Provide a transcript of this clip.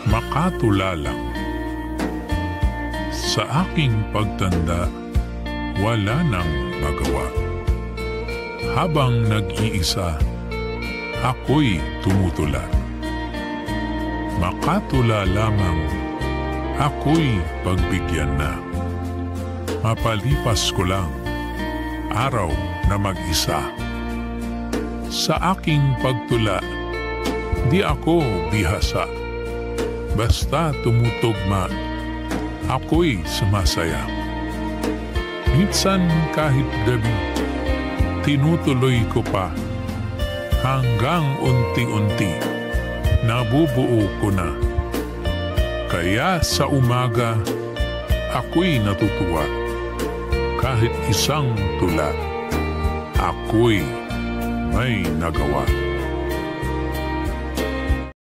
makatulala. Sa aking pagtanda, wala nang magawa. Habang nag-iisa, ako'y tumutula. Makatula lamang, ako'y pagbigyan na. Mapalipas ko lang, araw na mag-isa. Sa aking pagtula, di ako bihasa. Basta tumutugma, ako'y sumasaya. Minsan kahit gabi, tinutuloy ko pa hanggang unti-unti nabubuo ko na. Kaya sa umaga, ako'y natutuwa. Kahit isang tula, ako'y may nagawa.